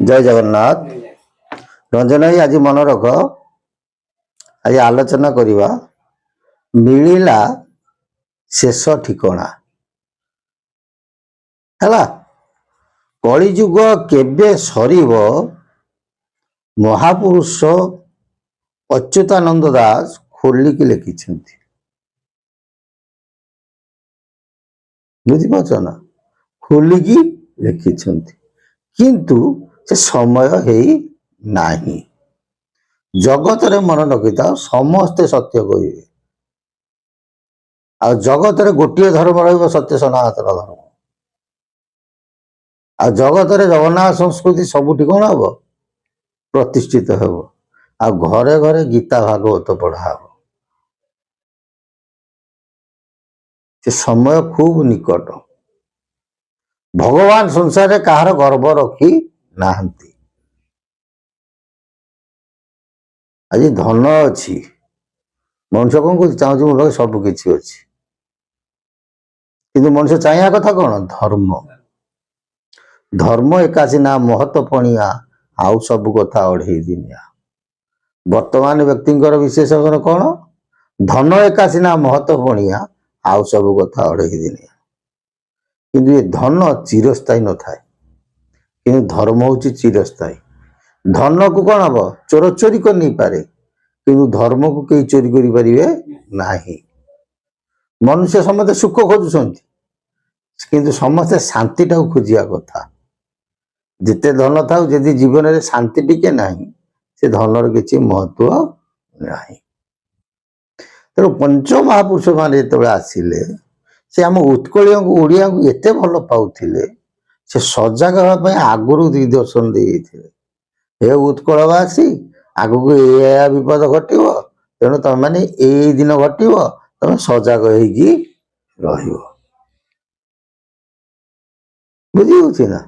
जय जगन्नाथ। रंजन भाई आज मन रख, आज आलोचना करवा मिलिला शेष ठिकणा है। कलिजुग केबे सरीब महापुरुष अच्युतानंद दास खोलिकी लिखिछन्ति। बुझिपारछ ना, खोलिकी लिखिछन्ति किंतु से समय है नाही। जगत रे मन रखिता समस्ते सत्य कहे आ जगत रे गोटे धर्म रहिबो सत्य सनातन धर्म। आ जगत रे जगन्नाथ संस्कृति सबुठी कौन हम प्रतिष्ठित हेबो। आ घरे घरे गीता भागवत पढ़ा हेबो। से समय खूब निकट। भगवान संसार रे कहार गर्व रखी नाहंती। आज धन अच्छी मनुष्य कौन कह चाहूँ मो सब किसी अच्छी किंतु मनुष्य चाहिए कथा कौन धर्म। धर्म एकासी ना महत्वपणिया आउ सब कथा अढ़े दिनिया। वर्तमान व्यक्ति विशेषण कौन धन एकासी ना महत्वपणिया आउ सब कथा अढ़े दिनिया। किंतु ये धन चिरस्थायी न थाए किंतु धर्म हूँ चिरस्थायी। धन को कौन हम चोर चोरी कर नहीं पारे किंतु धर्म को कई चोरी करि परिबे नाही। मनुष्य समस्त सुख खोजुछन्ति किंतु समस्त शांति टाକୁ खोजिया कथा। जिते धन थाउ यदि जीवन रे शांति टिके नाही से धनर किछि महत्व नाही। तेणु पंच महापुरुष माने जेतबे आसिले से आम उत्कलियों को ओडिया को एते भल पाउथिले से सजग हेबा पय आगुरु दिग्दर्शन देइथिले। हे उत्कलवासी आगु ए विपद घटिव तेणु तुम मैंने ए दिन घटिव तुम सजग होगी रहियो। बुझी ना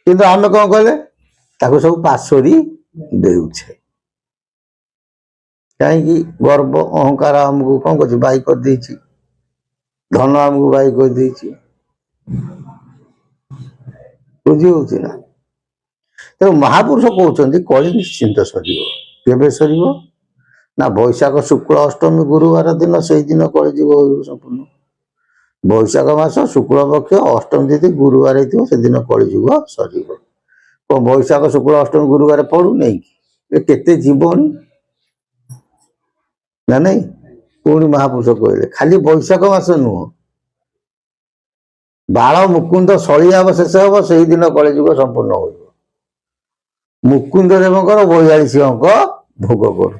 किंतु आम कौन कहले सब पासोरी देउछे। कहीं गर्व अहंकार आमको कौन कर बाई कर देछि। धन आमको बाई कर देछि। बुझी ना। तेणु महापुरुष कहते कली निश्चिंत सरीब। केबे सरीब ना बैशाख शुक्ल अष्टमी गुरुवार दिन से दिन कलिजुग संपूर्ण। बैशाख मास शुक्ल पक्ष अष्टमी तिथि गुरुवार से दिन कलिजुग सरीब। कौन बैशाख शुक्ल अष्टमी गुरुवार पड़ू नहीं केते जीवनी ना नहीं। पुणी महापुरुष कहले खाली बैशाख मास नुह बाल मुकुंद सलिया शेष हम से दिन कलिजुग संपूर्ण हो। मुकुंद देवकर 42 अंक भोग कर।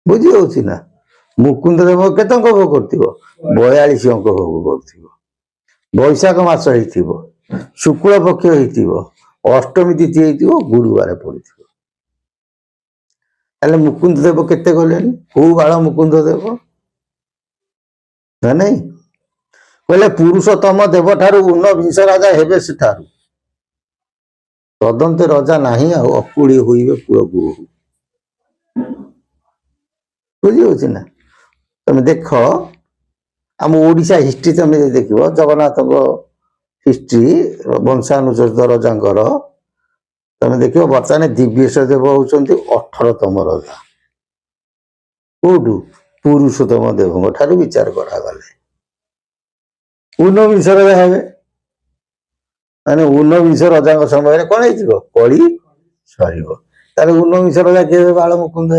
बुझी होची ना। मुकुंद देव केत अंक भोग कर 42 अंक भोग कर। बैशाख मास हो शुक्ल पक्ष हो अष्टमी तिथि हो गुरुवार पड़ो। मुकुंद देव केते गले कौ बाल मुकुंद देव ना नहीं कहले पुरुषोत्तम देव ठारू ऊनविंश राजा हेबे सेठारू तदंत रजा नहीं अकुड़ी हुए पुर गुरु। बुझी ना। तुम देख आम ओडिशा हिस्ट्री तुम देख जगन्नाथ हिस्ट्री वंशानुचरित रजांकर तुम देख बर्तमान दिव्येश देव होती 18तम रजा। कौटू पुरुषोत्तम देव ठारू विचार करागले ऊनविंश राजा हे माने ऊनविंश रजा समय कौन हो कली सर ऊनविंश रजा के बाल मुकुंद।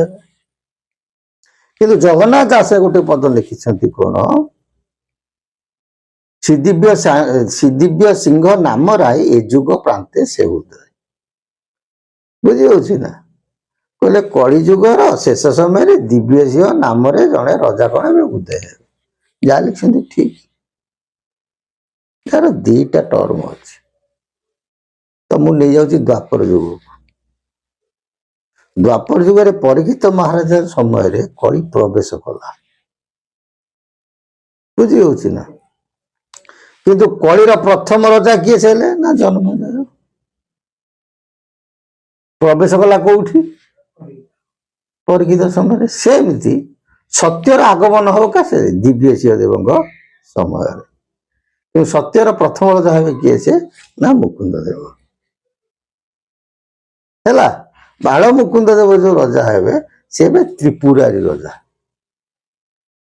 किंतु जगन्नाथ दास गोटे पद लिखिं कौन श्रीदिव्य सिंह नाम राय ए जुग प्रांते से उदय। बुझी ना कहले कलिजुगर शेष समय दिव्य सिंह नाम जड़े रजा कौन उदय जहाँ लिखिं ठीक। यार दीटा टर्म अच्छे तो मुझे जाऊँ द्वापर जुग। द्वापर जुगे परीक्षित महाराज समय कली प्रवेश कला। बुझी ना किंतु कलीर प्रथम रजा किए से ना जन्म प्रवेश कला कौटी परीक्षित समय सेमती सत्यर आगमन हो का से दिव्य सिंह देव समय सत्यर प्रथम रजा हे किए से ना मुकुंद देव। ହେଲା। ବାଳ ମୁକୁନ୍ଦ ଦେବ ଯୋଉ ରଜା ହେବେ ସେ ଏବେ ତ୍ରିପୁରାରୀ ରଜା।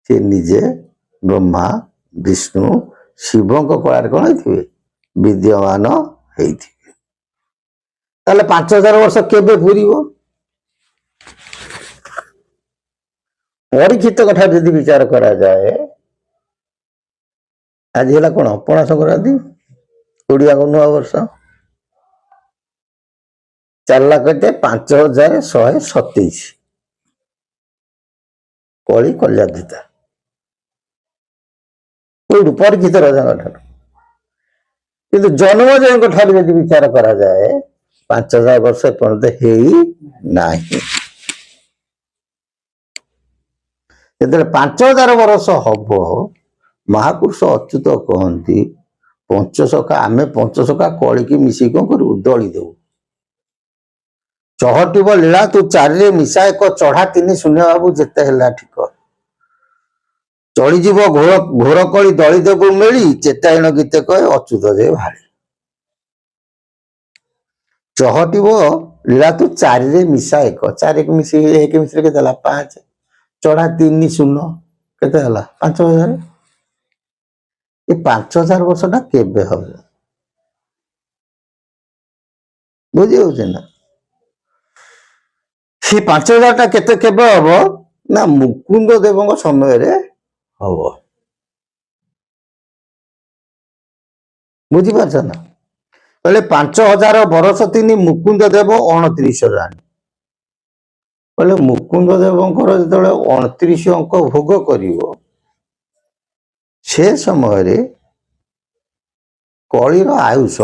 ସେ ନିଜେ ବ୍ରହ୍ମା ବିଷ୍ଣୁ ଶିବଙ୍କ କଳାରେ କଣ ହେଇଥିବେ ବିଦ୍ୟମାନ ହେଇଥିବେ। ତାହେଲେ 5000 ବର୍ଷ କେବେ ପୁରିବ? ପରୀକ୍ଷିତ କଥା ଯଦି ବିଚାର କରାଯାଏ, ଆଜି ହେଲା କଣ ପଣା ସଂକ୍ରାନ୍ତି, ଓଡିଆଙ୍କ ନୂଆ ବର୍ଷ। ଚାଲିଲା କେତେ 5127। କଳି କଲ୍ୟାଧିତା କୋଉଠୁ ପରୀକ୍ଷିତ ରାଜାଙ୍କ ଠାରୁ। କିନ୍ତୁ ଜନ୍ମଜୟଙ୍କ ଠାରୁ ଯଦି ବିଚାର କରାଯାଏ 5000 ବର୍ଷ ଏପର୍ଯ୍ୟନ୍ତ ହେଇ ନାହିଁ। ଯେତେବେଳେ 5000 ବର୍ଷ ହବ ମହାପୁରୁଷ ଅଚ୍ୟୁତ କହନ୍ତି ପଞ୍ଚସଖା, ଆମେ ପଞ୍ଚସଖା କଳିକି ମିଶିକି କଣ କରିବୁ ଦଳି ଦେବୁ। ଚହଟିବ ଲୀଳା ତୁ ଚାରିରେ ମିଶା ଏକ ଚଢା ତିନି ଶୂନ୍ୟ ବାବୁ ଯେତେ ହେଲା ଠିକ। ଚଳିଯିବ ଘୋର କଳି ଦଳି ଦେବୁ ମେଳି ଚେତାଇଣ ଗୀତେ କହେ ଅଚ୍ୟୁତ ଯେ ଭାଳି। ଚହଟିବ ଲୀଳା ତୁ ଚାରିରେ ମିଶା ଏକ, ଚାରିକୁ ମିଶେଇ ଏକ ମିଶିଲେ କେତେ ହେଲା 5, ଚଢା 3 ଶୂନ କେତେ ହେଲା 5000। ଏ 5000 ବର୍ଷ ଟା କେବେ ହବ ବୁଝି ହଉଛି ନା? ସେ 5000 ଟା କେବେ ହବ ନା ମୁକୁନ୍ଦ ଦେବଙ୍କ ସମୟରେ ହବ। ବୁଝିପାରୁଛ ନା? କହିଲେ 5000 ବର୍ଷ 3 ମୁକୁନ୍ଦ ଦେବ 29 ଜାଣି। କହିଲେ ମୁକୁନ୍ଦ ଦେବଙ୍କର ଯେତେବେଳେ 29 ଅଙ୍କ ଭୋଗ କରିବ ସେ ସମୟରେ କଳିର ଆୟୁଷ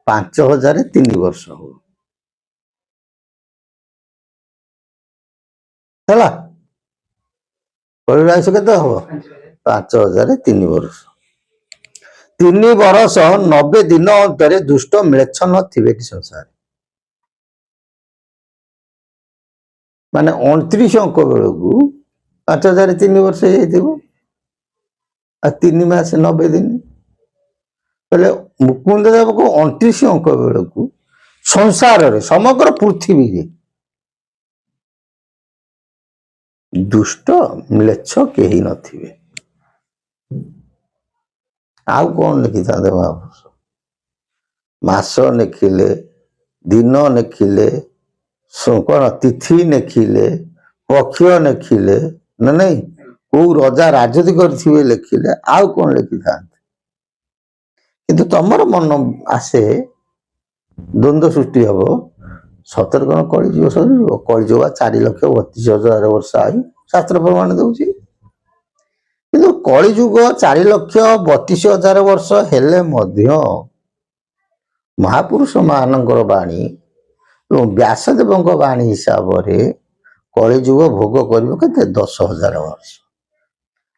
5003 ବର୍ଷ ହବ। ହେଲା, କଳିର ଆୟୁଷ କେତେ ହବ 5003 ବର୍ଷ। 3 ବର୍ଷ 90 ଦିନ ଅନ୍ତରେ ଦୁଷ୍ଟ ମିଳେଛ ନଥିବେ ଏଠି ସଂସାର। ମାନେ 29 ଅଙ୍କ ବେଳକୁ 5003 ବର୍ଷ ହେଇଯାଇଥିବ ଆଉ 3 ମାସ 90 ଦିନ। କହିଲେ ମୁକୁନ୍ଦ ଦେବକୁ 29 ଅଙ୍କ ବେଳକୁ ସଂସାରରେ ସମଗ୍ର ପୃଥିବୀରେ ଦୁଷ୍ଟ ମିଳେଛ କେହି ନଥିବେ। ଆଉ କଣ ଲେଖିଥାନ୍ତେ ମହାପୁରୁଷ? ମାସ ଲେଖିଲେ, ଦିନ ଲେଖିଲେ, କଣ ତିଥି ଲେଖିଲେ, ପକ୍ଷ ଲେଖିଲେ ନା ନାଇଁ, କୋଉ ରଜା ରାଜୁତି କରିଥିବେ ଲେଖିଲେ, ଆଉ କଣ ଲେଖିଥାନ୍ତେ? କିନ୍ତୁ ତମର ମନ ଆସେ ଦ୍ୱନ୍ଦ୍ୱ ସୃଷ୍ଟି ହବ ସତରେ କଣ କଳିଯୁଗ ସରିଯିବ? କଳିଯୁଗ 4,32,000 ବର୍ଷ ଆୟୁ ଶାସ୍ତ୍ର ପ୍ରମାଣ ଦଉଛି। କିନ୍ତୁ କଳିଯୁଗ 4,32,000 ବର୍ଷ ହେଲେ ମଧ୍ୟ ମହାପୁରୁଷ ମାନଙ୍କର ବାଣୀ ଏବଂ ବ୍ୟାସଦେବଙ୍କ ବାଣୀ ହିସାବରେ କଳିଯୁଗ ଭୋଗ କରିବ କେତେ 10,000 ବର୍ଷ।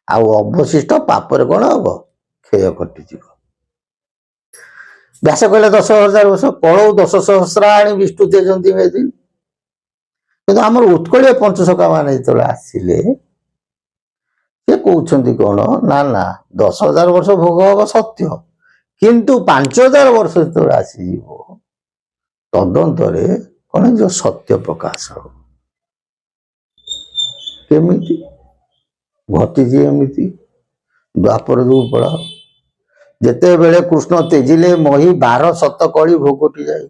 ଆଉ ଅବଶିଷ୍ଟ ପାପରେ କଣ ହବ କ୍ଷୟ କଟିଯିବ। ବ୍ୟାସ କହିଲେ 10,000 ବର୍ଷ, କଳଉ 10 ସହସ୍ରାଣୀ ବିଷ୍ଣୁ ତେଜନ୍ତି ମେଦି। କିନ୍ତୁ ଆମର ଉତ୍କଳୀୟ ପଞ୍ଚସଖା ମାନେ ଯେତେବେଳେ ଆସିଲେ ସେ କହୁଛନ୍ତି କଣ ନା ନା 10,000 ବର୍ଷ ଭୋଗ ହବ ସତ୍ୟ, କିନ୍ତୁ 5,000 ବର୍ଷ ଯେତେବେଳେ ଆସିଯିବ ତଦନ୍ତରେ କଣ ଯୋଉ ସତ୍ୟ ପ୍ରକାଶ ହବ। କେମିତି ଘଟିଛି? ଏମିତି ଦ୍ୱାପର ଯୁଗ ପଳାଅ, ଯେତେବେଳେ କୃଷ୍ଣ ତେଜିଲେ ମହି 12 ଶତ କଳି ଭୋଗଟି ଯାଇ।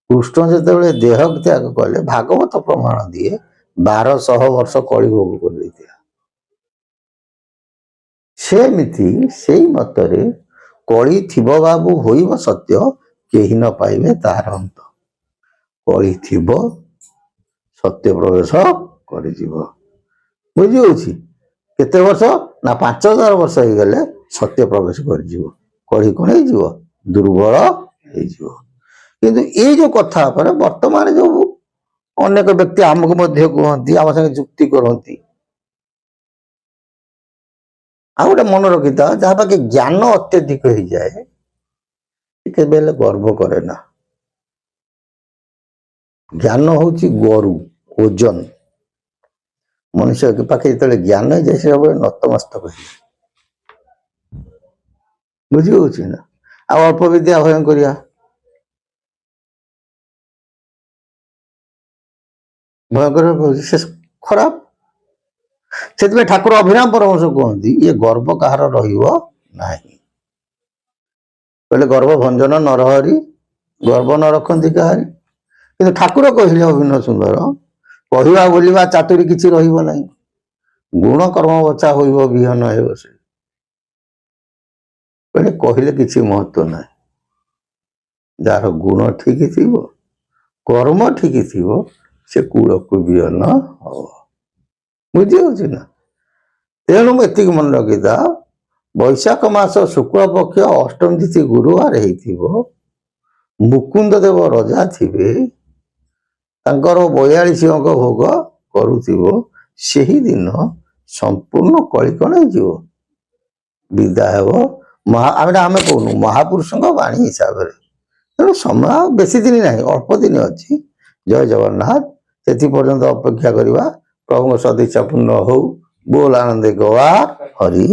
କୃଷ୍ଣ ଯେତେବେଳେ ଦେହ ତ୍ୟାଗ କଲେ ଭାଗବତ ପ୍ରମାଣ ଦିଏ 1200 ବର୍ଷ କଳି ଭୋଗ କରିଦେଇଥିଲା। ସେମିତି ସେଇ ମତରେ କଳି ଥିବ ବାବୁ ହୋଇବ ସତ୍ୟ, କେହି ନ ପାଇବେ ତାହାର ଅନ୍ତ। କଳି ଥିବ ସତ୍ୟ ପ୍ରବେଶ କରିଯିବ। ବୁଝି ହଉଛି? କେତେ ବର୍ଷ ନା 5,000 ବର୍ଷ ହେଇଗଲେ ସତ୍ୟ ପ୍ରବେଶ କରିଯିବ, କଳି କଣ ହେଇଯିବ ଦୁର୍ବଳ ହେଇଯିବ। କିନ୍ତୁ ଏଇ ଯୋଉ କଥା ଉପରେ ବର୍ତ୍ତମାନ ଯୋଉ ଅନେକ ବ୍ୟକ୍ତି ଆମକୁ ମଧ୍ୟ କୁହନ୍ତି, ଆମ ସାଙ୍ଗେ ଯୁକ୍ତି କରନ୍ତି, ଆଉ ଗୋଟେ ମନେ ରଖିଥା, ଯାହା ପାଖେ ଜ୍ଞାନ ଅତ୍ୟଧିକ ହେଇଯାଏ କେବେ ହେଲେ ଗର୍ବ କରେ ନା। ଜ୍ଞାନ ହଉଛି ଗୋରୁ ଓଜନ। ମଣିଷ ପାଖେ ଯେତେବେଳେ ଜ୍ଞାନ ହେଇଯାଏ ସେ ସବୁବେଳେ ନତମସ୍ତକ ହେଇଯାଏ। ବୁଝି ହଉଛି ନା? ଆଉ ଅଳ୍ପ ବିଦ୍ୟା ଭୟ କରିବା ଭୟଙ୍କର ବିଶେଷ ଖରାପ। ସେଥିପାଇଁ ଠାକୁର ଅଭିରାମ ପରମହଂସ କୁହନ୍ତି ଇଏ ଗର୍ବ କାହାର ରହିବ ନାହିଁ। କହିଲେ ଗର୍ବ ଭଞ୍ଜନ ନରହରି ଗର୍ବ ନ ରଖନ୍ତି କାହାରି। କିନ୍ତୁ ଠାକୁର କହିଲେ ଅଭିନ୍ନ ସୁନ୍ଦର କହିବା ବୋଲିବା ଚାତୁରୀ କିଛି ରହିବ ନାହିଁ। ଗୁଣ କର୍ମ ବଚା ହୋଇବ ବିହନ ହେବ ସେ। କହିଲେ କହିଲେ କିଛି ମହତ୍ଵ ନାହିଁ। ଯାହାର ଗୁଣ ଠିକ ଥିବ କର୍ମ ଠିକ ଥିବ ସେ କୂଳକୁ ବିହନ ହବ। ବୁଝିହଉଛି ନା? ତେଣୁ ଏତିକି ମନେ ରଖିଥା, ବୈଶାଖ ମାସ ଶୁକ୍ଳ ପକ୍ଷ ଅଷ୍ଟମୀ ତିଥି ଗୁରୁବାର ହେଇଥିବ, ମୁକୁନ୍ଦ ଦେବ ରଜା ଥିବେ, ତାଙ୍କର 42 ଅଙ୍କ ଭୋଗ କରୁଥିବ, ସେହି ଦିନ ସମ୍ପୂର୍ଣ୍ଣ କଳି କଣ ହେଇଯିବ ବିଦା ହେବ। ଆମେ କହୁନୁ ମହାପୁରୁଷଙ୍କ ବାଣୀ ହିସାବରେ। ତେଣୁ ସମୟ ବେଶୀ ଦିନ ନାହିଁ, ଅଳ୍ପ ଦିନ ଅଛି। ଜୟ ଜଗନ୍ନାଥ। ସେଥି ପର୍ଯ୍ୟନ୍ତ ଅପେକ୍ଷା କରିବା। ପ୍ରଭୁଙ୍କ ସଦିଚ୍ଛା ପୂର୍ଣ୍ଣ ହଉ। ବୋଲ ଆନନ୍ଦେ ଗୱା ହରି।